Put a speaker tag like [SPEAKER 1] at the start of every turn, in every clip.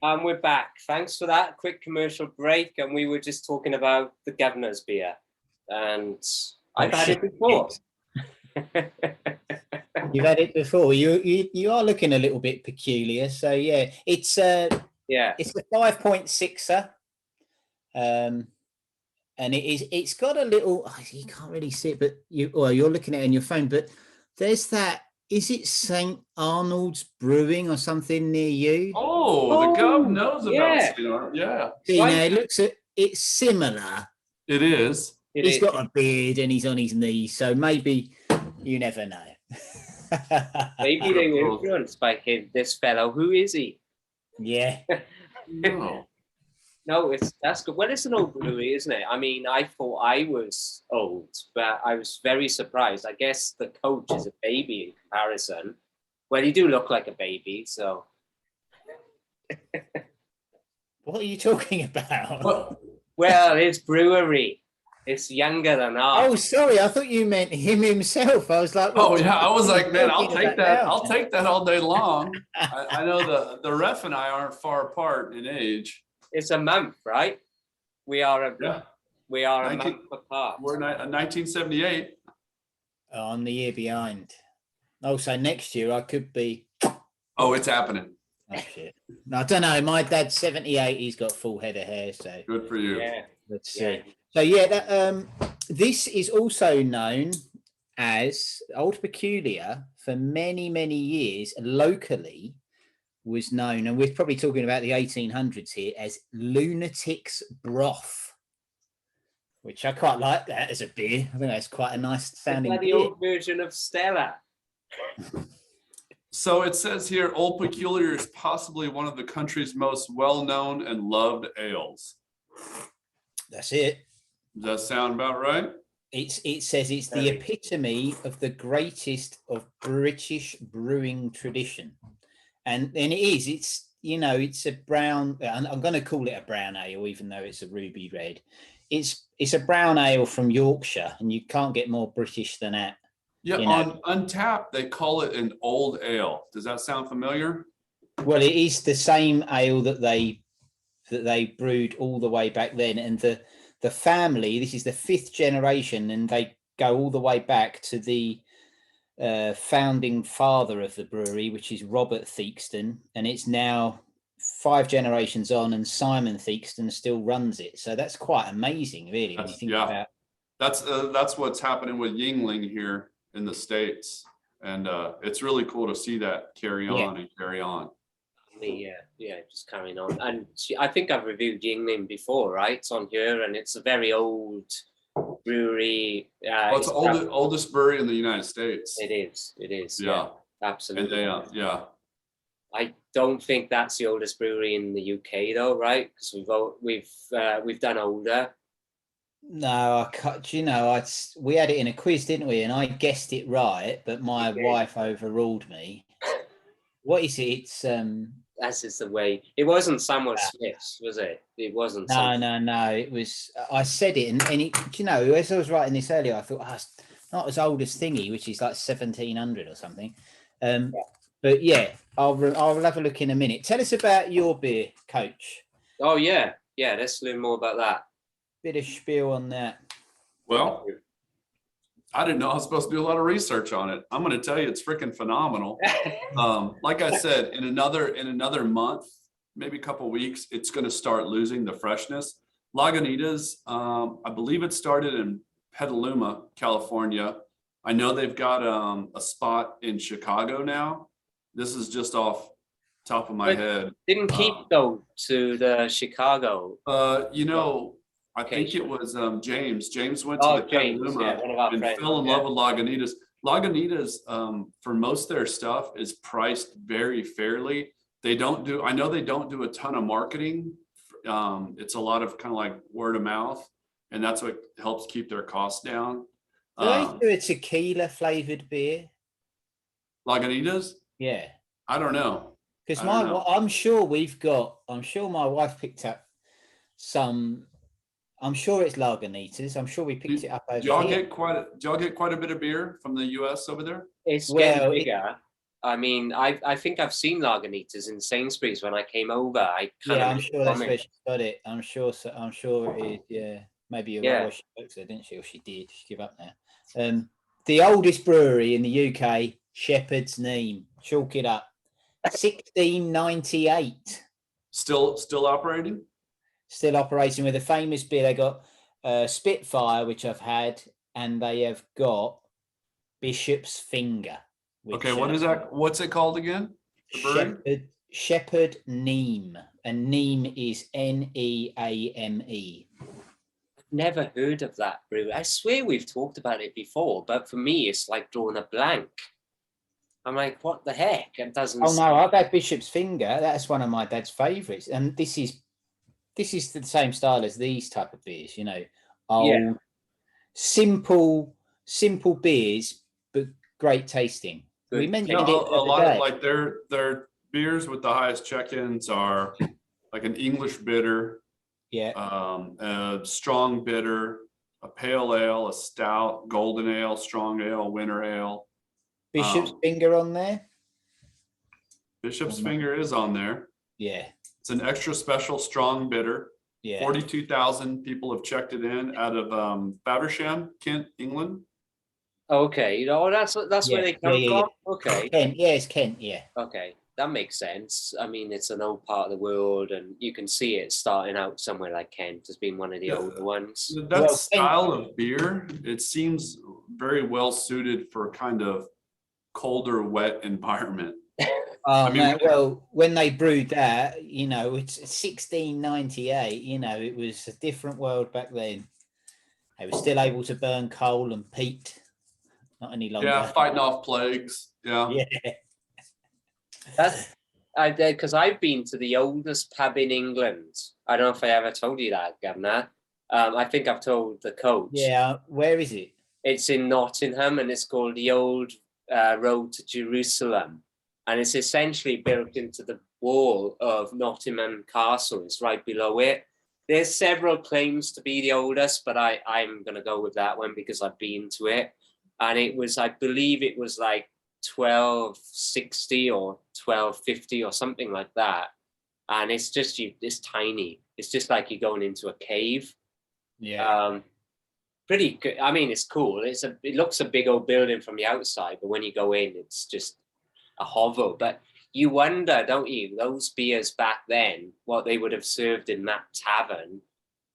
[SPEAKER 1] And we're back. Thanks for that quick commercial break. And we were just talking about the governor's beer. And I've had it before.
[SPEAKER 2] You've had it before. You are looking a little bit peculiar. So yeah, it's it's a 5.6er. And it's got a little, you can't really see it, but you're looking at it on your phone, but there's that. Is it St. Arnold's Brewing or something near you?
[SPEAKER 3] Oh, the gov knows about St. Arnold. Yeah.
[SPEAKER 2] See, now it's similar.
[SPEAKER 3] It is.
[SPEAKER 2] He's got a beard and he's on his knees, so maybe you never know.
[SPEAKER 1] Maybe they were influenced by this fellow. Who is he?
[SPEAKER 2] Yeah.
[SPEAKER 1] No, that's good. Well, it's an old brewery, isn't it? I mean, I thought I was old, but I was very surprised. I guess the coach is a baby in comparison. Well, you do look like a baby, so.
[SPEAKER 2] What are you talking about?
[SPEAKER 1] Well, his brewery. It's younger than ours.
[SPEAKER 2] Oh, sorry. I thought you meant him himself. I was like,
[SPEAKER 3] oh yeah. I was like, man, I'll take that. I'll take that all day long. I know the ref and I aren't far apart in age.
[SPEAKER 1] It's a month, right? We are a month apart.
[SPEAKER 3] We're 1978.
[SPEAKER 2] I'm the year behind. Oh, so next year I could be.
[SPEAKER 3] Oh, it's happening.
[SPEAKER 2] Oh shit! No, I don't know. My dad's 78. He's got full head of hair. So
[SPEAKER 3] good for you.
[SPEAKER 1] Yeah.
[SPEAKER 2] Let's see. So yeah, this is also known as Old Peculiar for many years locally. Was known, and we're probably talking about the 1800s here, as lunatic's broth, which I quite like that as a beer. I think that's quite a nice sounding
[SPEAKER 1] beer. The old version of Stella.
[SPEAKER 3] So it says here, Old Peculiar is possibly one of the country's most well-known and loved ales.
[SPEAKER 2] That's it.
[SPEAKER 3] Does that sound about right?
[SPEAKER 2] It says it's the epitome of the greatest of British brewing tradition. And it is, it's a brown, I'm going to call it a brown ale, even though it's a ruby red. It's a brown ale from Yorkshire, and you can't get more British than that.
[SPEAKER 3] Yeah, on Untapped, they call it an old ale. Does that sound familiar?
[SPEAKER 2] Well, it is the same ale that they brewed all the way back then. And the family, this is the 5th generation, and they go all the way back to the founding father of the brewery, which is Robert Theakston, and it's now 5 generations on, and Simon Theakston still runs it. So that's quite amazing, really. When you think about
[SPEAKER 3] that's what's happening with Yingling here in the States, and it's really cool to see that carry on and carry on.
[SPEAKER 1] Yeah, just carrying on. And I think I've reviewed Yingling before, right? It's on here, and it's a very old brewery.
[SPEAKER 3] It's the oldest brewery in the United States.
[SPEAKER 1] It is.
[SPEAKER 3] Yeah,
[SPEAKER 1] absolutely.
[SPEAKER 3] And
[SPEAKER 1] I don't think that's the oldest brewery in the UK, though, right? Because we've done older.
[SPEAKER 2] No, I cut. We had it in a quiz, didn't we? And I guessed it right, but my wife overruled me. What is it? It's
[SPEAKER 1] That's just the way. It wasn't Samuel Smith's, was it? It wasn't.
[SPEAKER 2] No. It was. I said it, and as I was writing this earlier, I thought, it's not as old as Thingy, which is like 1700 or something. But yeah, I'll have a look in a minute. Tell us about your beer, Coach.
[SPEAKER 1] Oh yeah. Let's learn more about that.
[SPEAKER 2] Bit of spiel on that.
[SPEAKER 3] Well, I didn't know I was supposed to do a lot of research on it. I'm going to tell you, it's freaking phenomenal. Like I said, in another month, maybe a couple of weeks, it's going to start losing the freshness. Lagunitas, I believe it started in Petaluma, California. I know they've got a spot in Chicago now. This is just off top of my head.
[SPEAKER 1] Didn't Keith go to the Chicago?
[SPEAKER 3] I think it was James. James went to the Petaluma and fell in love with Lagunitas. Lagunitas, for most of their stuff, is priced very fairly. I know they don't do a ton of marketing. It's a lot of kind of like word of mouth, and that's what helps keep their costs down.
[SPEAKER 2] Do they do a tequila flavored beer?
[SPEAKER 3] Lagunitas?
[SPEAKER 2] Yeah.
[SPEAKER 3] I don't know.
[SPEAKER 2] Because I'm sure my wife picked up some. I'm sure it's Lagunitas. I'm sure we picked it up over here.
[SPEAKER 3] Do y'all get quite a bit of beer from the US over there?
[SPEAKER 1] It's getting bigger. I mean, I think I've seen Lagunitas in Sainsbury's when I came over.
[SPEAKER 2] I'm sure that's where she got it. I'm sure it is. Yeah, maybe you're right. Well, she works there, didn't she? Or she did. She give up now. The oldest brewery in the UK, Shepherd's Neame. Chalk it up. 1698.
[SPEAKER 3] Still operating?
[SPEAKER 2] Still operating with a famous beer. They got Spitfire, which I've had, and they have got Bishop's Finger.
[SPEAKER 3] Okay, what is that? What's it called again?
[SPEAKER 2] Shepherd Neame, and Neame is Neame.
[SPEAKER 1] Never heard of that brewery. I swear we've talked about it before, but for me, it's like drawing a blank. I'm like, what the heck? It doesn't.
[SPEAKER 2] Oh no, I've had Bishop's Finger. That's one of my dad's favourites, and this is the same style as these type of beers. You know, old, simple beers, but great tasting.
[SPEAKER 1] Good.
[SPEAKER 2] We mentioned it
[SPEAKER 3] a lot of like their beers with the highest check-ins are like an English bitter, a strong bitter, a pale ale, a stout, golden ale, strong ale, winter ale.
[SPEAKER 2] Bishop's Finger on there.
[SPEAKER 3] Bishop's Finger is on there.
[SPEAKER 2] Yeah,
[SPEAKER 3] it's an extra special strong bitter. Yeah, 42,000 people have checked it in out of Faversham, Kent, England.
[SPEAKER 1] Okay, you know, that's where they come from. Okay.
[SPEAKER 2] Kent, it's Kent, yeah.
[SPEAKER 1] Okay, that makes sense. I mean, it's an old part of the world, and you can see it starting out somewhere like Kent as being one of the older ones.
[SPEAKER 3] That style of beer, it seems very well suited for kind of colder, wet environment.
[SPEAKER 2] Oh, man, well, when they brewed that, you know, it's 1698, you know, it was a different world back then. They were still able to burn coal and peat. Not any longer.
[SPEAKER 3] Yeah, fighting off plagues. Yeah.
[SPEAKER 1] That's because I've been to the oldest pub in England. I don't know if I ever told you that, Governor. I think I've told the coach.
[SPEAKER 2] Yeah, where is it?
[SPEAKER 1] It's in Nottingham, and it's called the Old Road to Jerusalem. And it's essentially built into the wall of Nottingham Castle. It's right below it. There's several claims to be the oldest, but I'm going to go with that one because I've been to it. And it was, I believe it was like 1260 or 1250 or something like that. And it's just, it's tiny. It's just like you're going into a cave.
[SPEAKER 2] Yeah.
[SPEAKER 1] Pretty good. I mean, it's cool. It looks a big old building from the outside, but when you go in, it's just a hovel. But you wonder, don't you, those beers back then, what they would have served in that tavern,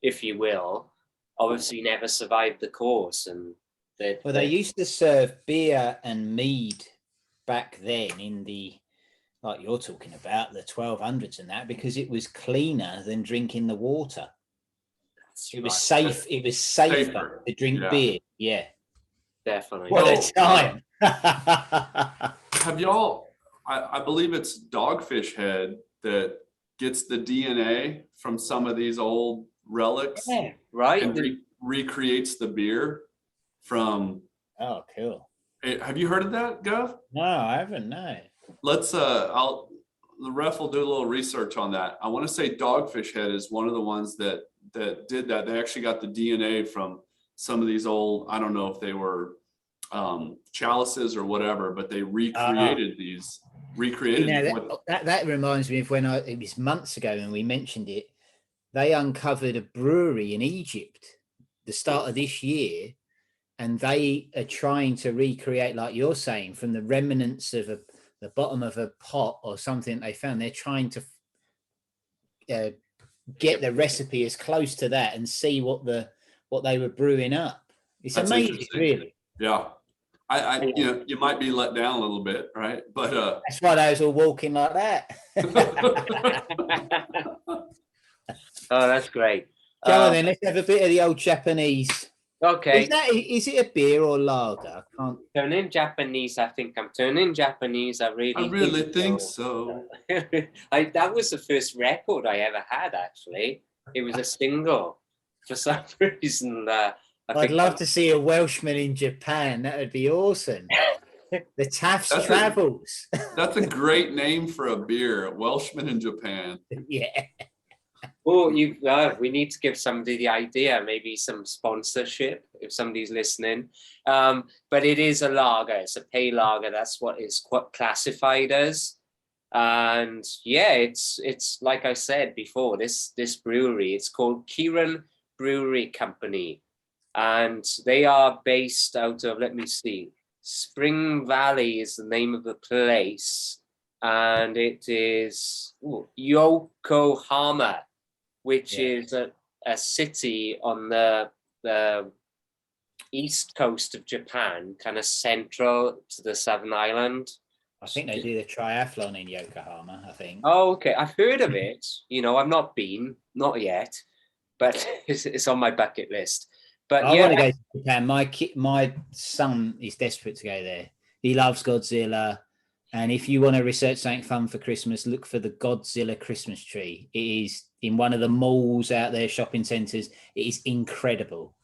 [SPEAKER 1] if you will, obviously never survived the course. And
[SPEAKER 2] they used to serve beer and mead back then in the, like you're talking about, the 1200s and that, because it was cleaner than drinking the water. It was safe. It was safer to drink beer. Yeah,
[SPEAKER 1] definitely.
[SPEAKER 2] What a time!
[SPEAKER 3] Have y'all? I believe it's Dogfish Head that gets the DNA from some of these old relics,
[SPEAKER 1] right?
[SPEAKER 3] And recreates the beer from.
[SPEAKER 2] Oh, cool.
[SPEAKER 3] Have you heard of that, Gov?
[SPEAKER 2] No, I haven't. No.
[SPEAKER 3] Let's. The ref will do a little research on that. I want to say Dogfish Head is one of the ones that did that. They actually got the DNA from some of these old. I don't know if they were chalices or whatever, but they recreated these.
[SPEAKER 2] That reminds me of when it was months ago and we mentioned it. They uncovered a brewery in Egypt the start of this year, and they are trying to recreate, like you're saying, from the remnants of the bottom of a pot or something they found. They're trying to get the recipe as close to that and see what they were brewing up. That's amazing, really.
[SPEAKER 3] Yeah. I you might be let down a little bit, right? But
[SPEAKER 2] that's why they was all walking like that.
[SPEAKER 1] Oh, that's great.
[SPEAKER 2] Go on then, let's have a bit of the old Japanese.
[SPEAKER 1] Okay.
[SPEAKER 2] Is it a beer or lager? I can't.
[SPEAKER 1] Turning Japanese, I think I'm turning Japanese. I really
[SPEAKER 3] think so.
[SPEAKER 1] That was the first record I ever had, actually. It was a single. For some reason,
[SPEAKER 2] I'd love to see a Welshman in Japan. That would be awesome. The Taft's Travels.
[SPEAKER 3] That's a great name for a beer. Welshman in Japan.
[SPEAKER 2] Yeah.
[SPEAKER 1] Oh, we need to give somebody the idea, maybe some sponsorship if somebody's listening. But it is a lager. It's a pale lager. That's what it's classified as. And yeah, it's like I said before, this brewery, it's called Kieran Brewery Company, and they are based out of, let me see, Spring Valley is the name of the place, and it is Yokohama, which is a city on the east coast of Japan, kind of central to the Southern Island.
[SPEAKER 2] I think they do the triathlon in Yokohama, I think.
[SPEAKER 1] Oh, okay. I've heard of it. You know, I've not been, not yet, but it's on my bucket list. But
[SPEAKER 2] I want to go to Japan. My son is desperate to go there. He loves Godzilla. And if you want to research something fun for Christmas, look for the Godzilla Christmas tree. It is in one of the malls out there, shopping centres. It is incredible.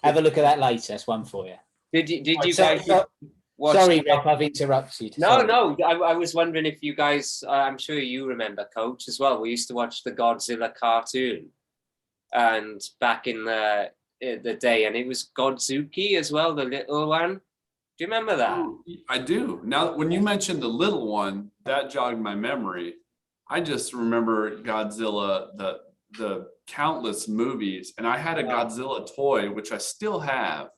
[SPEAKER 2] Have a look at that later. That's one for you. Did you guys... Sorry, Rep, I've interrupted.
[SPEAKER 1] No. I was wondering if you guys, I'm sure you remember, Coach, as well. We used to watch the Godzilla cartoon, and back in the day, and it was Godzuki as well, the little one. Do you remember that?
[SPEAKER 3] I do. Now, when you mentioned the little one, that jogged my memory. I just remember Godzilla, the countless movies, and I had a Godzilla toy, which I still have.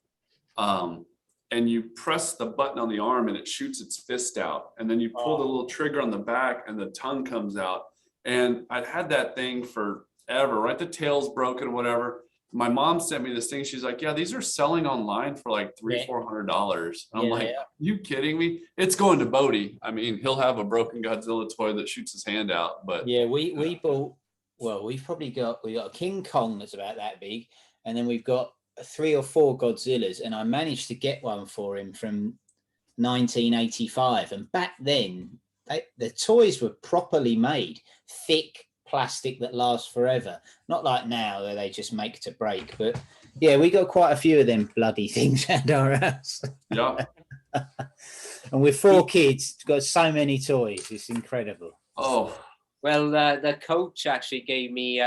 [SPEAKER 3] And you press the button on the arm and it shoots its fist out. And then you pull the little trigger on the back and the tongue comes out. And I'd had that thing forever, right? The tail's broken, whatever. My mom sent me this thing. She's like, yeah, these are selling online for like $300-$400. I'm like, you kidding me? It's going to Bodie. I mean, he'll have a broken Godzilla toy that shoots his hand out. But
[SPEAKER 2] yeah, we bought, well, we got a King Kong that's about that big. And then we've got 3 or 4 Godzillas, and I managed to get one for him from 1985. And back then, the toys were properly made, thick plastic that lasts forever. Not like now where they just make to break. But yeah, we got quite a few of them bloody things at our house.
[SPEAKER 3] Yeah.
[SPEAKER 2] And with 4 kids, got so many toys. It's incredible.
[SPEAKER 3] Oh,
[SPEAKER 1] well, the coach actually gave me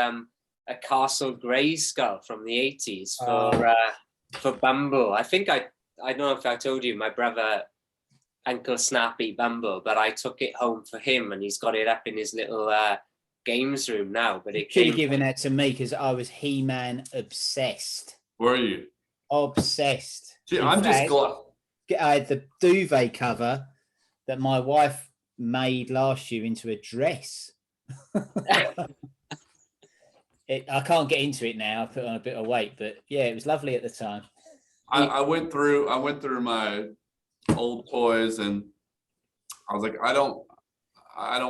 [SPEAKER 1] a Castle Grayskull from the 80s for Bumble. I think I don't know if I told you, my brother, Uncle Snappy Bumble, but I took it home for him, and he's got it up in his little games room now. But it
[SPEAKER 2] could have given that to me because I was He-Man obsessed.
[SPEAKER 3] Were you?
[SPEAKER 2] Obsessed.
[SPEAKER 3] See, I'm just glad.
[SPEAKER 2] I had the duvet cover that my wife made last year into a dress. I can't get into it now. I put on a bit of weight, but yeah, it was lovely at the time.
[SPEAKER 3] I went through my old toys, and I was like, I don't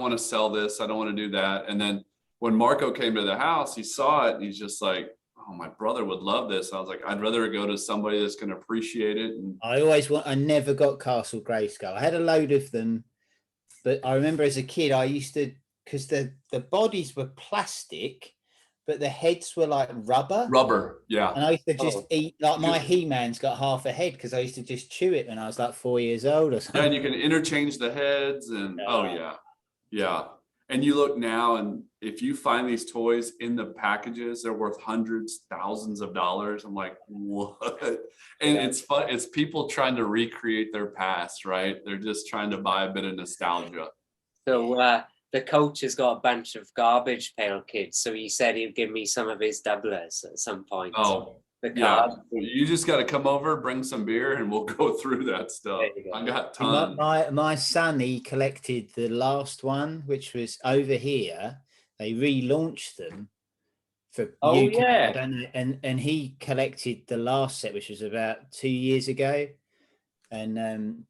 [SPEAKER 3] want to sell this. I don't want to do that. And then when Marco came to the house, he saw it, and he's just like, oh, my brother would love this. I was like, I'd rather go to somebody that's going to appreciate it. And
[SPEAKER 2] I never got Castle Grayskull. I had a load of them, but I remember as a kid, I used to, because the bodies were plastic, but the heads were like rubber.
[SPEAKER 3] Yeah.
[SPEAKER 2] And I used to just eat, like my He-Man's got half a head because I used to just chew it when I was like 4 years old or something.
[SPEAKER 3] Yeah, and you can interchange the heads, and yeah. And you look now, and if you find these toys in the packages, they're worth hundreds, thousands of dollars. I'm like, what? And it's fun. It's people trying to recreate their past, right? They're just trying to buy a bit of nostalgia.
[SPEAKER 1] So the coach has got a bunch of garbage pail kids, so he said he'd give me some of his doublers at some point.
[SPEAKER 3] Oh, yeah. You just got to come over, bring some beer, and we'll go through that stuff. I got tons.
[SPEAKER 2] My son, he collected the last one, which was over here. They relaunched them for UK. I don't know, and he collected the last set, which was about 2 years ago. And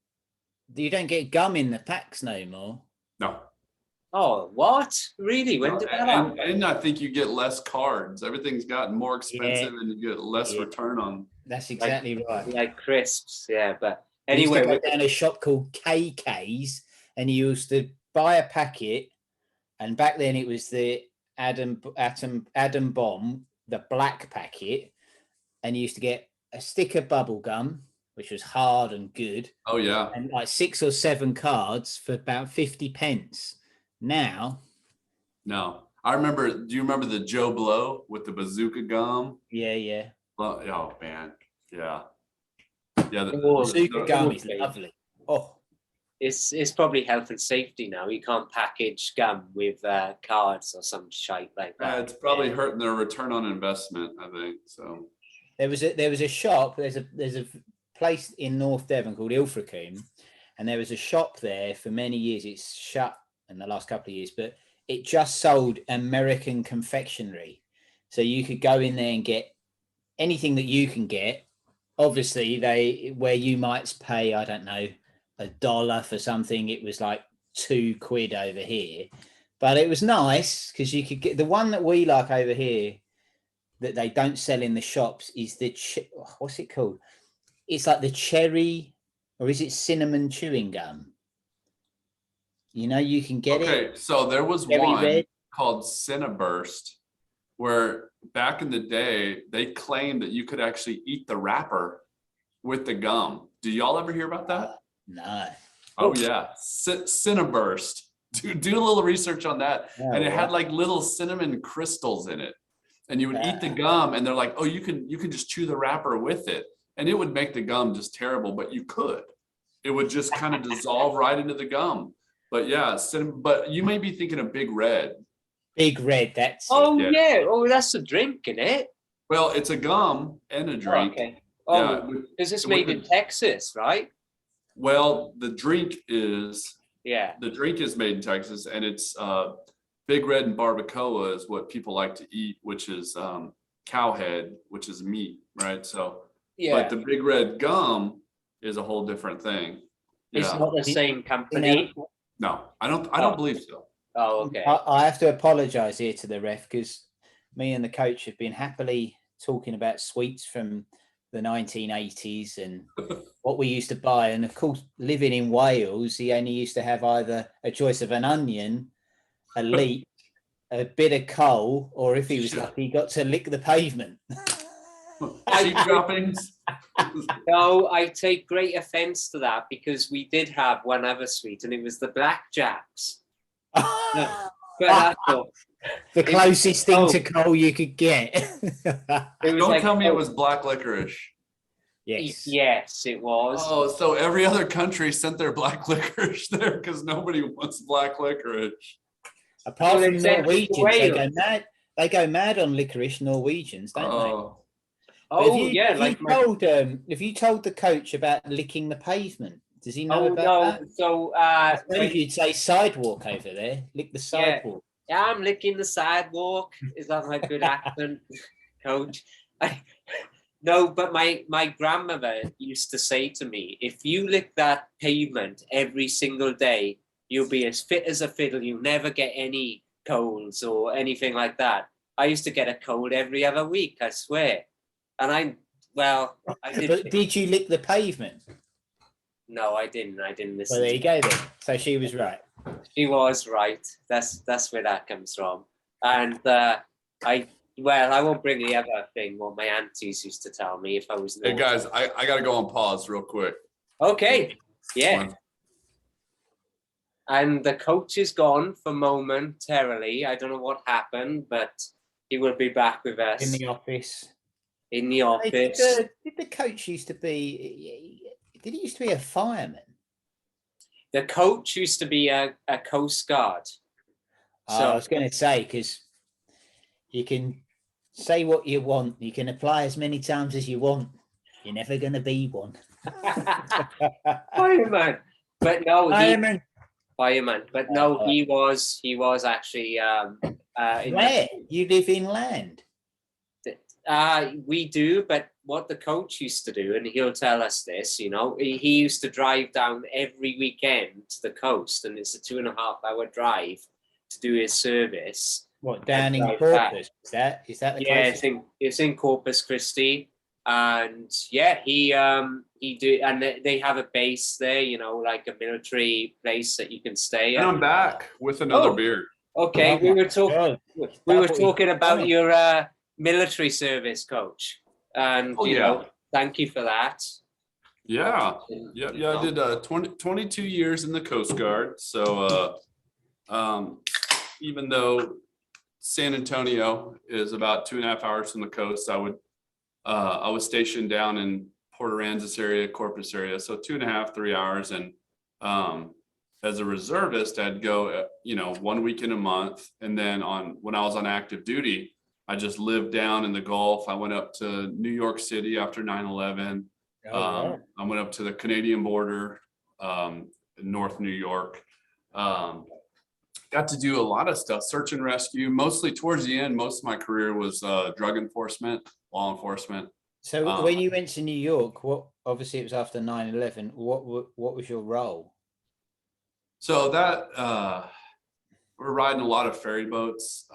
[SPEAKER 2] you don't get gum in the packs no more.
[SPEAKER 3] No.
[SPEAKER 1] Oh, what? Really? When did that happen?
[SPEAKER 3] And I think you get less cards. Everything's gotten more expensive, and you get less return on.
[SPEAKER 2] That's exactly right.
[SPEAKER 1] Like crisps, yeah. But anyway,
[SPEAKER 2] we go down a shop called KK's, and you used to buy a packet, and back then it was the Atom Bomb, the black packet, and you used to get a stick of bubble gum, which was hard and good.
[SPEAKER 3] Oh yeah.
[SPEAKER 2] And like 6 or 7 cards for about 50 pence. Now,
[SPEAKER 3] no, I remember, do you remember the Joe Blow with the bazooka gum?
[SPEAKER 2] Yeah.
[SPEAKER 3] Well, oh man. Yeah. Yeah.
[SPEAKER 2] Bazooka gum is lovely. Oh.
[SPEAKER 1] It's probably health and safety now. You can't package gum with cards or some shite like that.
[SPEAKER 3] It's probably hurting their return on investment, I think. So
[SPEAKER 2] there was a shop. There's a place in North Devon called Ilfracombe, and there was a shop there for many years. It's shut in the last couple of years, but it just sold American confectionery. So you could go in there and get anything that you can get. Obviously, where you might pay, I don't know, $1 for something, it was like £2 over here, but it was nice because you could get the one that we like over here that they don't sell in the shops is the what's it called? It's like the cherry, or is it cinnamon chewing gum? You know, you can get it.
[SPEAKER 3] Okay, so there was one called Cinnaburst where back in the day they claimed that you could actually eat the wrapper with the gum. Did y'all ever hear about that?
[SPEAKER 2] No.
[SPEAKER 3] Oh yeah, Cinnaburst. Do a little research on that.
[SPEAKER 2] Oh,
[SPEAKER 3] and it had like little cinnamon crystals in it, and you would eat the gum, and they're like, oh, you can just chew the wrapper with it, and it would make the gum just terrible, but you could. It would just kind of dissolve right into the gum. But yeah, but you may be thinking of Big Red.
[SPEAKER 2] Big Red, that's
[SPEAKER 1] oh
[SPEAKER 2] it.
[SPEAKER 1] yeah. Oh, that's a drink, isn't it?
[SPEAKER 3] Well, it's a gum and a drink.
[SPEAKER 1] Okay. Oh,
[SPEAKER 3] yeah,
[SPEAKER 1] because it's made in Texas, right?
[SPEAKER 3] Well, the drink is
[SPEAKER 1] made
[SPEAKER 3] in Texas, and it's Big Red and barbacoa is what people like to eat, which is cow head, which is meat, right? So, but the Big Red gum is a whole different thing.
[SPEAKER 1] It's not the same company.
[SPEAKER 3] No, I don't believe so.
[SPEAKER 1] Oh, okay.
[SPEAKER 2] I have to apologise here to the ref because me and the coach have been happily talking about sweets from the 1980s and what we used to buy. And of course, living in Wales, he only used to have either a choice of an onion, a leek, a bit of coal, or if he was lucky, he got to lick the pavement.
[SPEAKER 3] Sheep droppings.
[SPEAKER 1] No, I take great offence to that because we did have one other sweet, and it was the blackjacks. But that's all.
[SPEAKER 2] The closest thing to coal you could get.
[SPEAKER 3] Don't tell me it was black licorice.
[SPEAKER 1] Yes, it was.
[SPEAKER 3] Oh, so every other country sent their black licorice there because nobody wants black licorice.
[SPEAKER 2] Apart from Norwegians, they go mad. They go mad on licorice. Norwegians, don't they? If you told the coach about licking the pavement, does he know about that?
[SPEAKER 1] So
[SPEAKER 2] maybe you'd say sidewalk over there. Lick the sidewalk.
[SPEAKER 1] Yeah, I'm licking the sidewalk. Is that my good accent, coach? No, but my grandmother used to say to me, if you lick that pavement every single day, you'll be as fit as a fiddle. You'll never get any colds or anything like that. I used to get a cold every other week, I swear. And But
[SPEAKER 2] did you lick the pavement?
[SPEAKER 1] No, I didn't. I didn't listen.
[SPEAKER 2] Well, there you go then. So she was right.
[SPEAKER 1] She was right. That's where that comes from. And I won't bring the other thing what my aunties used to tell me if I was.
[SPEAKER 3] Hey guys, I gotta go on pause real quick.
[SPEAKER 1] Okay. Yeah. And the coach is gone for momentarily. I don't know what happened, but he will be back with us
[SPEAKER 2] in the office.
[SPEAKER 1] In the office.
[SPEAKER 2] Did the coach used to be? Did he used to be a fireman?
[SPEAKER 1] The coach used to be a Coast Guard.
[SPEAKER 2] So I was going to say, because you can say what you want, you can apply as many times as you want. You're never going to be one.
[SPEAKER 1] Fireman. But no,
[SPEAKER 2] fireman.
[SPEAKER 1] But no, he was actually.
[SPEAKER 2] Where? You live inland?
[SPEAKER 1] We do, but what the coach used to do, and he'll tell us this, he used to drive down every weekend to the coast, and it's a 2.5-hour drive to do his service.
[SPEAKER 2] What, down in Corpus? Is that the
[SPEAKER 1] closest? It's in Corpus Christi, and he do, and they have a base there, like a military place that you can stay at.
[SPEAKER 3] And I'm back with another beer.
[SPEAKER 1] Okay, we were talking about your military service, coach, and thank you for that.
[SPEAKER 3] I did 22 years in the Coast Guard, so even though San Antonio is about 2.5 hours from the coast. I was stationed down in Port Aransas area, Corpus area, so 2.5, 3 hours. And as a reservist, I'd go, 1 weekend a month. And then when I was on active duty, I just lived down in the Gulf. I went up to New York City after 9/11. I went up to the Canadian border, in North New York. Got to do a lot of stuff, search and rescue. Mostly towards the end, most of my career was drug enforcement, law enforcement.
[SPEAKER 2] So when you went to New York, obviously it was after 9/11. What was your role?
[SPEAKER 3] So that we're riding a lot of ferry boats.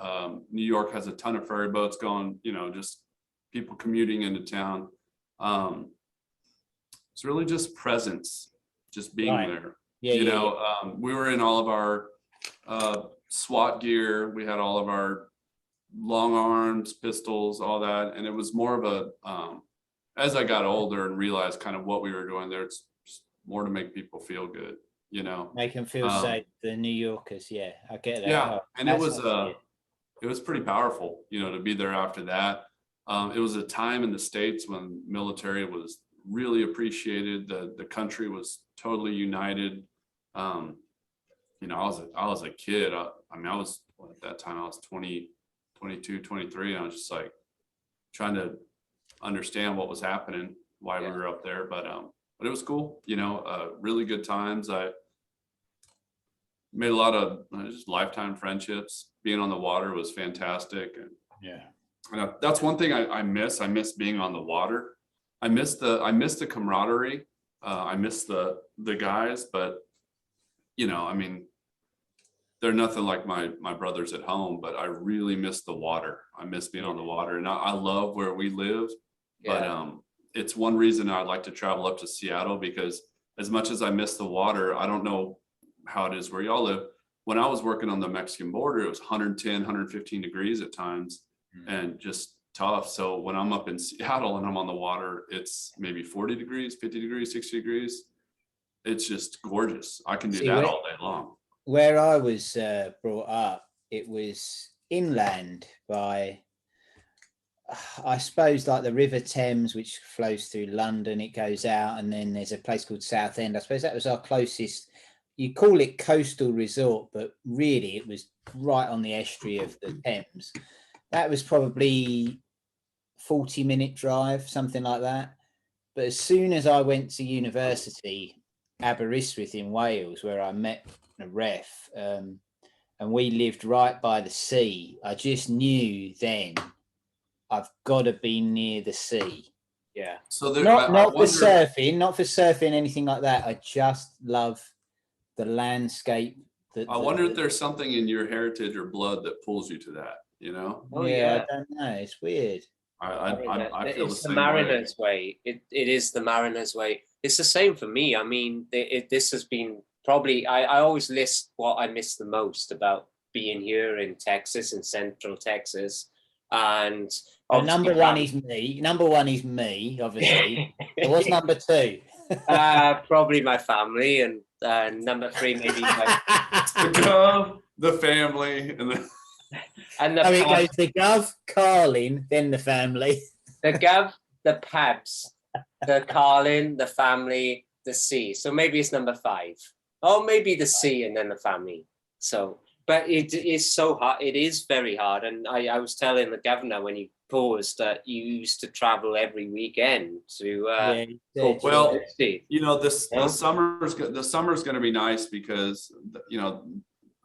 [SPEAKER 3] New York has a ton of ferry boats going, just people commuting into town. It's really just presence, just being there. Yeah, we were in all of our SWAT gear. We had all of our long arms, pistols, all that. And it was more of a, as I got older and realized kind of what we were doing there, it's just more to make people feel good,
[SPEAKER 2] Make them feel safe, the New Yorkers. Yeah, I get that.
[SPEAKER 3] Yeah, and it was pretty powerful, to be there after that. It was a time in the States when military was really appreciated. The country was totally united. I was a kid. I was at that time I was 20, 22, 23, and I was just like trying to understand what was happening, why we were up there. But it was cool, really good times. I made a lot of just lifetime friendships. Being on the water was fantastic. And that's one thing I miss. I miss being on the water. I miss the camaraderie. I miss the guys, but they're nothing like my brothers at home, but I really miss the water. I miss being on the water, and I love where we live, but it's one reason I'd like to travel up to Seattle, because as much as I miss the water, I don't know how it is where y'all live. When I was working on the Mexican border, it was 110, 115 degrees at times, and just tough. So when I'm up in Seattle and I'm on the water, it's maybe 40 degrees, 50 degrees, 60 degrees. It's just gorgeous. I can do that all day long.
[SPEAKER 2] Where I was brought up, it was inland by, I suppose, like the River Thames, which flows through London. It goes out, and then there's a place called Southend. I suppose that was our closest. You call it coastal resort, but really it was right on the estuary of the Thames. That was probably 40-minute drive, something like that. But as soon as I went to university, Aberystwyth in Wales, where I met a ref, and we lived right by the sea, I just knew then I've got to be near the sea.
[SPEAKER 1] Yeah.
[SPEAKER 3] So
[SPEAKER 2] not for surfing, anything like that. I just love the landscape.
[SPEAKER 3] I wonder if there's something in your heritage or blood that pulls you to that,
[SPEAKER 1] Oh, yeah.
[SPEAKER 2] I don't know. It's weird.
[SPEAKER 3] I feel
[SPEAKER 1] it's
[SPEAKER 3] the
[SPEAKER 1] the
[SPEAKER 3] same
[SPEAKER 1] mariner's way. It is the mariner's way. It's the same for me. I mean, this has been probably, I always list what I miss the most about being here in Texas, in Central Texas. And
[SPEAKER 2] number one is me, obviously. What's number two?
[SPEAKER 1] Probably my family, and number three maybe
[SPEAKER 3] the family,
[SPEAKER 1] and the
[SPEAKER 2] it goes the Gov, Carlin, then the family.
[SPEAKER 1] The Gov, the Pabs, the Carlin, the family, the C. So maybe it's number 5, or maybe the C and then the family. So, but it is so hard. It is very hard. And I was telling the governor when he paused that you used to travel every weekend to.
[SPEAKER 3] The summer's going to be nice because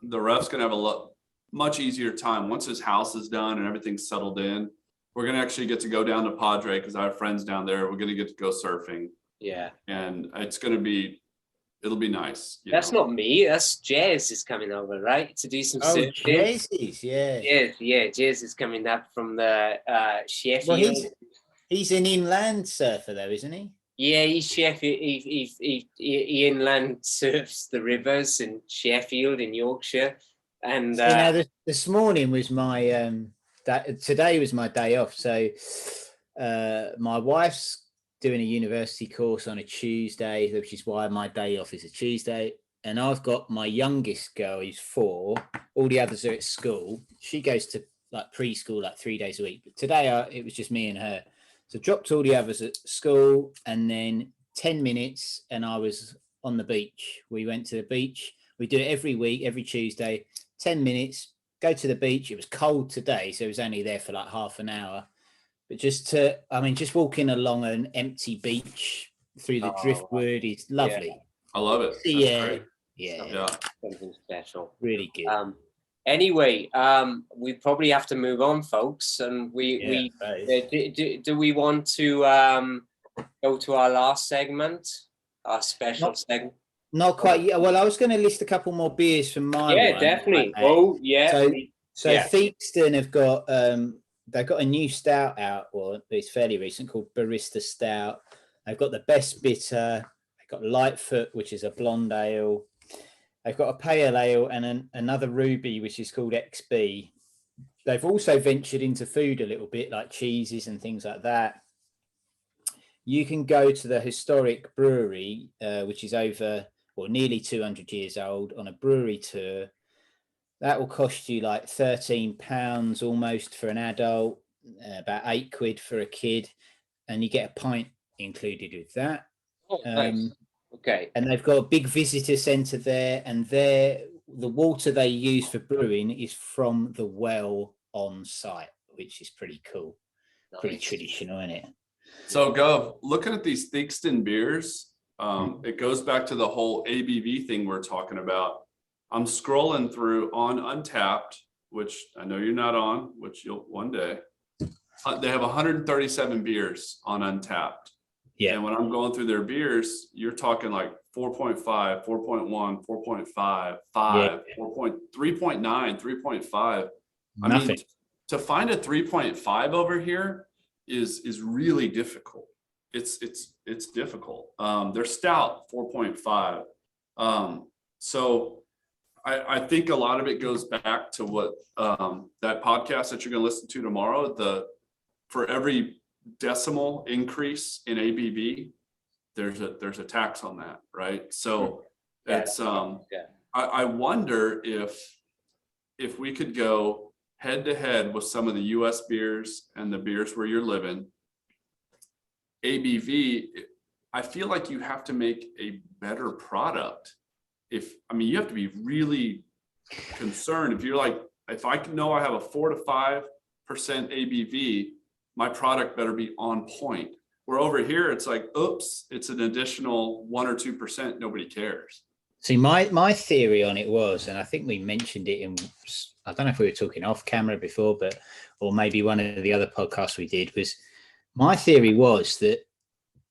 [SPEAKER 3] the ref's going to have a much easier time once his house is done and everything's settled in. We're going to actually get to go down to Padre because I have friends down there. We're going to get to go surfing.
[SPEAKER 1] Yeah,
[SPEAKER 3] and it'll be nice.
[SPEAKER 1] That's not me. That's Jez is coming over, right? To do some surfing.
[SPEAKER 2] Jez, yeah.
[SPEAKER 1] Jez is coming up from the Sheffield.
[SPEAKER 2] Well, he's an inland surfer though, isn't he?
[SPEAKER 1] Yeah, he's Sheffield. He inland surfs the rivers in Sheffield in Yorkshire. And
[SPEAKER 2] this morning was my today was my day off. So my wife's doing a university course on a Tuesday, which is why my day off is a Tuesday. And I've got my youngest girl, who's 4. All the others are at school. She goes to like preschool, like 3 days a week. But today it was just me and her. So dropped all the others at school, and then 10 minutes and I was on the beach. We went to the beach. We do it every week, every Tuesday, 10 minutes, go to the beach. It was cold today, so it was only there for like half an hour. But just walking along an empty beach through the driftwood is lovely.
[SPEAKER 1] Yeah.
[SPEAKER 3] I love it.
[SPEAKER 2] Yeah.
[SPEAKER 1] Something special.
[SPEAKER 2] Really good.
[SPEAKER 1] Anyway, we probably have to move on, folks. And do we want to go to our last segment, our special segment?
[SPEAKER 2] Not quite yet. Well, I was going to list a couple more beers from my one.
[SPEAKER 1] Definitely. Oh, yeah.
[SPEAKER 2] So Theakston have got they've got a new stout out. Well, it's fairly recent, called Barista Stout. They've got the Best Bitter. They've got Lightfoot, which is a blonde ale. They've got a pale ale and another ruby, which is called XB. They've also ventured into food a little bit, like cheeses and things like that. You can go to the historic brewery, which is nearly 200 years old, on a brewery tour. That will cost you like £13 almost for an adult, about £8 for a kid, and you get a pint included with that.
[SPEAKER 1] Oh, nice. Okay.
[SPEAKER 2] And they've got a big visitor centre there, and the water they use for brewing is from the well on site, which is pretty cool. Nice. Pretty traditional, isn't it?
[SPEAKER 3] So, Gov, looking at these Theakston beers, it goes back to the whole ABV thing we're talking about. I'm scrolling through on Untapped, which I know you're not on, which you'll one day. They have 137 beers on Untapped. Yeah. And when I'm going through their beers, you're talking like 4.5, 4.1, 4.5, 5, 3.9, 3.5. I mean, to find a 3.5 over here is really difficult. It's difficult. They're stout 4.5. So I think a lot of it goes back to what that podcast that you're going to listen to tomorrow. For every decimal increase in ABV, there's a tax on that, right? So it's I wonder if we could go head to head with some of the US beers and the beers where you're living. ABV, I feel like you have to make a better product. You have to be really concerned. If you're like, if I know I have a 4 to 5% ABV, my product better be on point. Where over here, it's like, oops, it's an additional 1 or 2%. Nobody cares.
[SPEAKER 2] See, my theory on it was, and I think we mentioned it I don't know if we were talking off camera before, or maybe one of the other podcasts we did, was my theory was that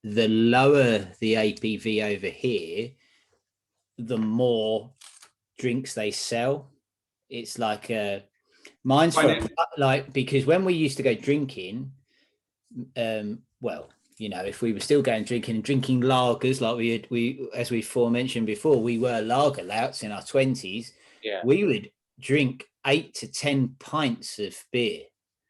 [SPEAKER 2] the lower the ABV over here, the drinks they sell. It's like mine's because when we used to go drinking, if we were still going drinking lagers, like we as we mentioned before, we were lager louts in our 20s.
[SPEAKER 1] Yeah,
[SPEAKER 2] we would drink 8 to 10 pints of beer.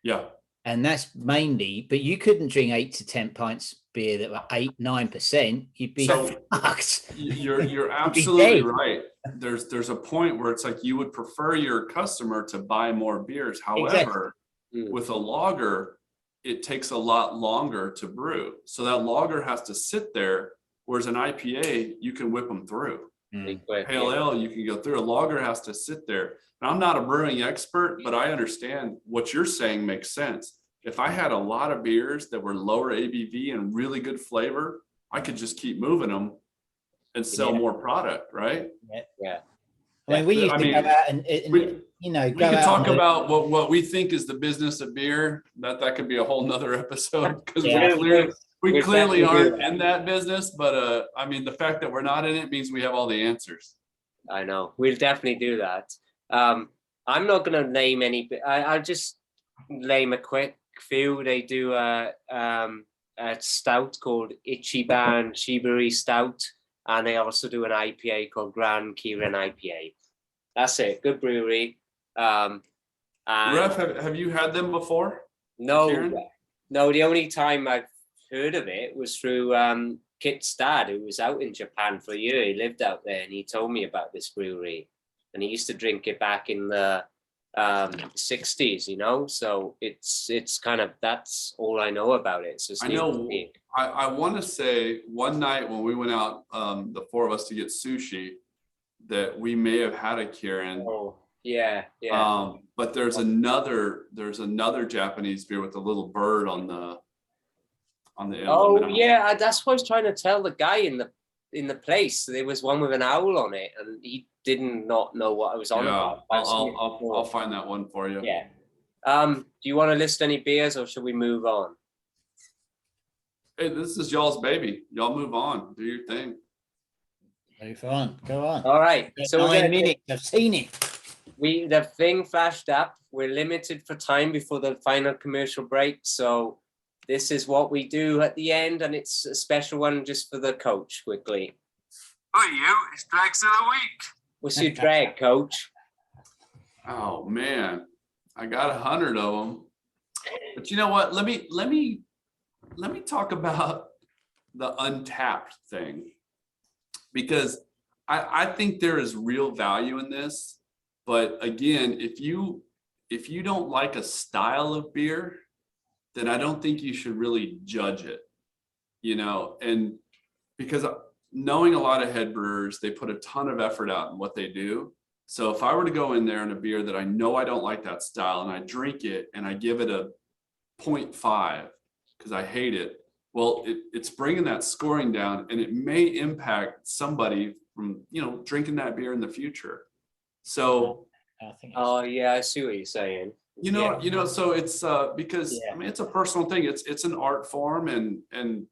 [SPEAKER 3] Yeah,
[SPEAKER 2] and that's mainly, but you couldn't drink 8 to 10 pints beer that were 8-9%. You'd be fucked.
[SPEAKER 3] You're absolutely right. There's a point where it's like you would prefer your customer to buy more beers. However, with a lager, it takes a lot longer to brew. So that lager has to sit there, whereas an IPA, you can whip them through. Pale ale, you can go through. A lager has to sit there. And I'm not a brewing expert, but I understand what you're saying makes sense. If I had a lot of beers that were lower ABV and really good flavor, I could just keep moving them and sell more product, right?
[SPEAKER 2] Yeah. I mean, we used to go out and
[SPEAKER 3] we could talk about what we think is the business of beer. That could be a whole nother episode, because we clearly aren't in that business. But the fact that we're not in it means we have all the answers.
[SPEAKER 1] I know. We'll definitely do that. I'm not going to name any. I'll just name a quick few. They do a stout called Ichiban Shibari Stout, and they also do an IPA called Grand Kirin IPA. That's it. Good brewery.
[SPEAKER 3] Ref, have you had them before?
[SPEAKER 1] No,
[SPEAKER 3] Kieran?
[SPEAKER 1] No. The only time I've heard of it was through Kit's dad, who was out in Japan for a year. He lived out there, and he told me about this brewery. And he used to drink it back in the 60s, you know, so it's kind of, that's all I know about it. So
[SPEAKER 3] I know. I want to say one night when we went out, the four of us to get sushi, that we may have had a Kirin.
[SPEAKER 1] Oh, yeah.
[SPEAKER 3] But there's another Japanese beer with a little bird on the
[SPEAKER 1] Oh yeah, that's what I was trying to tell the guy in the place. There was one with an owl on it, and he did not know what I was on about.
[SPEAKER 3] I'll find that one for you.
[SPEAKER 1] Yeah. Do you want to list any beers, or should we move on?
[SPEAKER 3] Hey, this is y'all's baby. Y'all move on. Do your thing.
[SPEAKER 2] Move on. Go on.
[SPEAKER 1] All right. So
[SPEAKER 2] 9 minutes. I've seen it.
[SPEAKER 1] The thing flashed up. We're limited for time before the final commercial break, so this is what we do at the end, and it's a special one just for the coach quickly.
[SPEAKER 4] Hi, you. It's Drags of the Week.
[SPEAKER 1] What's your drag, coach?
[SPEAKER 3] Oh man, I got 100 of them. But you know what? Let me talk about the untapped thing, because I think there is real value in this. But again, if you don't like a style of beer, then I don't think you should really judge it, you know, and because knowing a lot of head brewers, they put a ton of effort out in what they do. So if I were to go in there in a beer that I know I don't like that style, and I drink it and I give it a 0.5 because I hate it, well, it's bringing that scoring down, and it may impact somebody from, you know, drinking that beer in the future. So,
[SPEAKER 1] oh yeah, I see what you're saying.
[SPEAKER 3] You know, so it's because I mean, it's a personal thing. It's an art form, and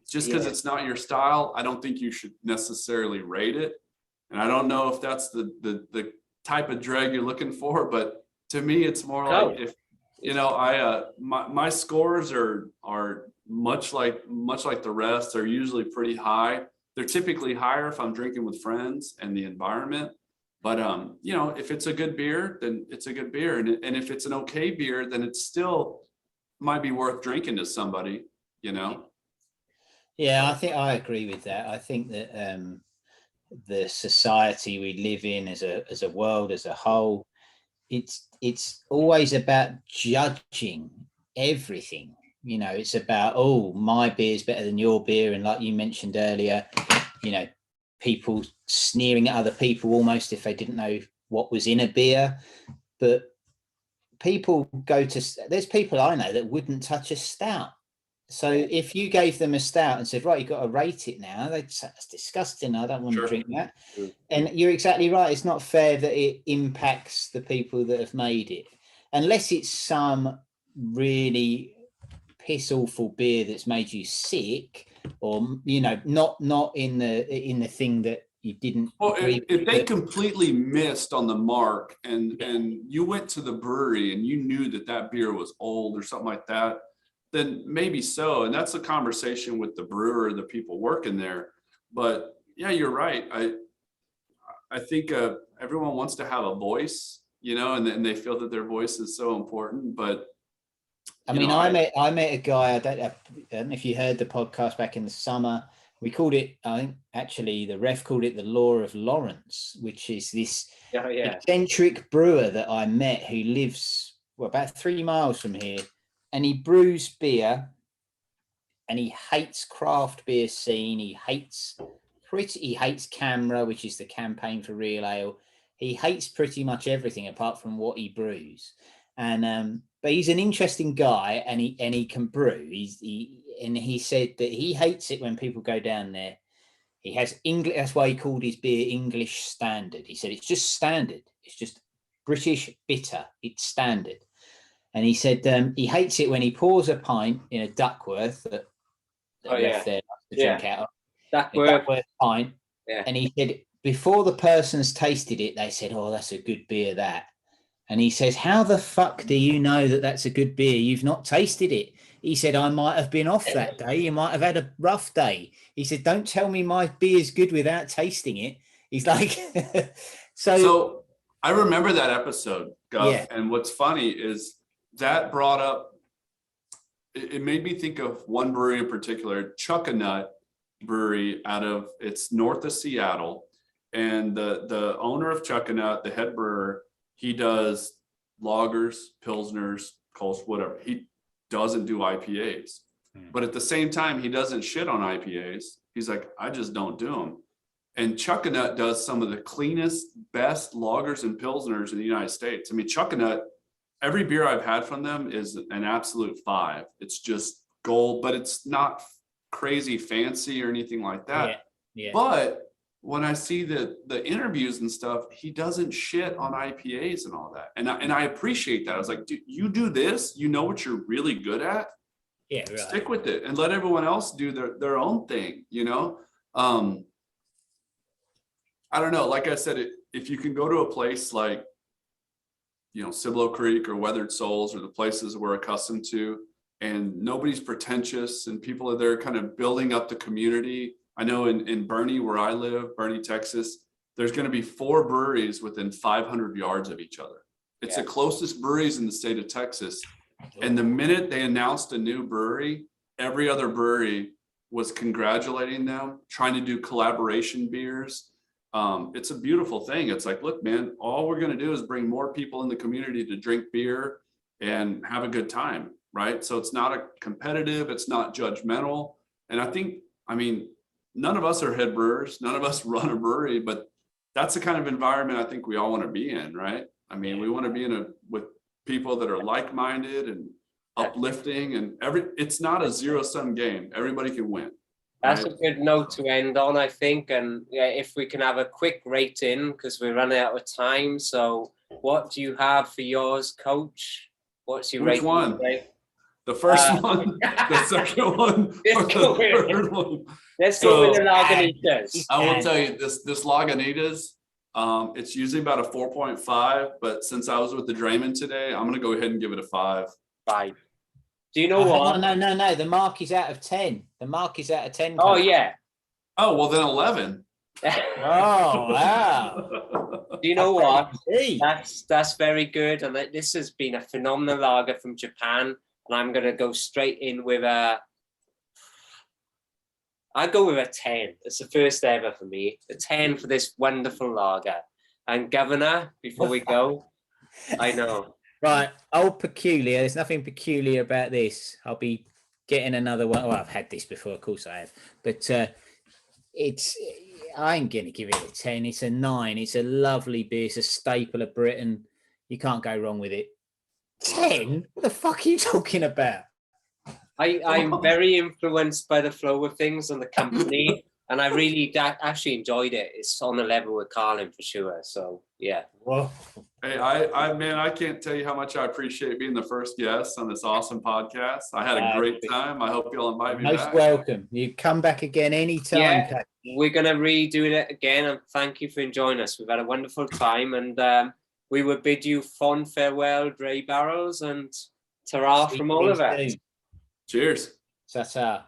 [SPEAKER 3] just because it's not your style, I don't think you should necessarily rate it. And I don't know if that's the type of drag you're looking for, but to me, it's more like, if you know, my scores are much like the rest. They're usually pretty high. They're typically higher if I'm drinking with friends and the environment. But you know, if it's a good beer, then it's a good beer, and if it's an okay beer, then it still might be worth drinking to somebody, you know.
[SPEAKER 2] Yeah, I think I agree with that. I think that the society we live in as a world as a whole, it's always about judging everything. You know, it's about, oh, my beer is better than your beer, and like you mentioned earlier, you know, people sneering at other people almost if they didn't know what was in a beer. But there's people I know that wouldn't touch a stout. So if you gave them a stout and said, right, you've got to rate it now, they'd say, that's disgusting, I don't want to drink that. And you're exactly right, it's not fair that it impacts the people that have made it, unless it's some really piss awful beer that's made you sick, or you know, not in the thing that you didn't.
[SPEAKER 3] Well, if they completely missed on the mark, and you went to the brewery and you knew that beer was old or something like that, then maybe so. And that's a conversation with the brewer, the people working there. But yeah, you're right. I think everyone wants to have a voice, you know, and they feel that their voice is so important. But
[SPEAKER 2] I mean, I met a guy. I don't know if you heard the podcast back in the summer. We called it, I think actually the ref called it the Law of Lawrence, which is this eccentric brewer that I met who lives about 3 miles from here, and he brews beer, and he hates craft beer scene. He hates CAMRA, which is the Campaign for Real Ale. He hates pretty much everything apart from what he brews. And but he's an interesting guy, and he can brew. He said that he hates it when people go down there. He has English. That's why he called his beer English Standard. He said it's just standard. It's just British bitter. It's standard. And he said he hates it when he pours a pint in a Duckworth that left there to drink out of. Duckworth pint. Yeah. And he said before the person's tasted it, they said, "Oh, that's a good beer, that." And he says, how the fuck do you know that that's a good beer? You've not tasted it. He said, I might have been off that day. You might have had a rough day. He said, don't tell me my beer's good without tasting it. He's like,
[SPEAKER 3] so I remember that episode, Guff. Yeah. And what's funny is that brought up, it made me think of one brewery in particular, Chuckanut Brewery it's north of Seattle. And the owner of Chuckanut, the head brewer, He does lagers, pilsners, Kolsch, whatever. He doesn't do IPAs. But at the same time, he doesn't shit on IPAs. He's like, I just don't do them. And Chuckanut does some of the cleanest, best lagers and pilsners in the United States. I mean, Chuckanut, every beer I've had from them is an absolute 5. It's just gold, but it's not crazy fancy or anything like that.
[SPEAKER 2] Yeah.
[SPEAKER 3] But when I see the interviews and stuff, he doesn't shit on IPAs and all that. And I appreciate that. I was like, dude, you do this, you know what you're really good at.
[SPEAKER 2] Yeah, right.
[SPEAKER 3] Stick with it and let everyone else do their own thing, you know? I don't know. Like I said, if you can go to a place like, you know, Cibolo Creek or Weathered Souls or the places we're accustomed to, and nobody's pretentious and people are there kind of building up the community. I know in Bernie, where I live, Bernie, Texas, there's going to be 4 breweries within 500 yards of each other. It's the closest breweries in the state of Texas. And the minute they announced a new brewery, every other brewery was congratulating them, trying to do collaboration beers. It's a beautiful thing. It's like, look, man, all we're going to do is bring more people in the community to drink beer and have a good time, right? So it's not a competitive, it's not judgmental. And I mean, none of us are head brewers, none of us run a brewery, but that's the kind of environment I think we all want to be in, right? I mean, we want to be with people that are like-minded and uplifting, and it's not a zero-sum game. Everybody can win.
[SPEAKER 1] That's a good note to end on, I think. And if we can have a quick rating, because we're running out of time. So what do you have for yours, Coach? What's your rating?
[SPEAKER 3] Which one?
[SPEAKER 1] Today?
[SPEAKER 3] The first one, the second one, or the third one?
[SPEAKER 1] Let's go with the Lagunitas.
[SPEAKER 3] I will tell you, this Lagunitas, it's usually about a 4.5, but since I was with the DrayMen's today, I'm going to go ahead and give it a 5.
[SPEAKER 1] 5. Do you know what?
[SPEAKER 2] No. The mark is out of 10. The mark is out of 10.
[SPEAKER 1] Oh, yeah.
[SPEAKER 3] Oh, well, then 11.
[SPEAKER 2] Oh, wow.
[SPEAKER 1] Do you know what? That's very good. And this has been a phenomenal lager from Japan. And I'm going to go straight in with I'll go with a 10. It's the first ever for me. A 10 for this wonderful lager. And Governor, before we go, I know.
[SPEAKER 2] Right. Old peculiar. There's nothing peculiar about this. I'll be getting another one. Well, I've had this before. Of course I have. But I ain't going to give it a 10. It's a 9. It's a lovely beer. It's a staple of Britain. You can't go wrong with it. 10? What the fuck are you talking about?
[SPEAKER 1] I'm very influenced by the flow of things and the company, and I really actually enjoyed it. It's on a level with Carlin for sure. So yeah.
[SPEAKER 2] Whoa.
[SPEAKER 3] Hey, I can't tell you how much I appreciate being the first guest on this awesome podcast. I had a great time. I hope you'll invite me back.
[SPEAKER 2] Most welcome. You come back again anytime.
[SPEAKER 1] Yeah, we're gonna redo it again, and thank you for enjoying us. We've had a wonderful time, and we would bid you fond farewell, DrayBarrels, and ta-ra from all of us.
[SPEAKER 3] Cheers.
[SPEAKER 2] Ta-ta.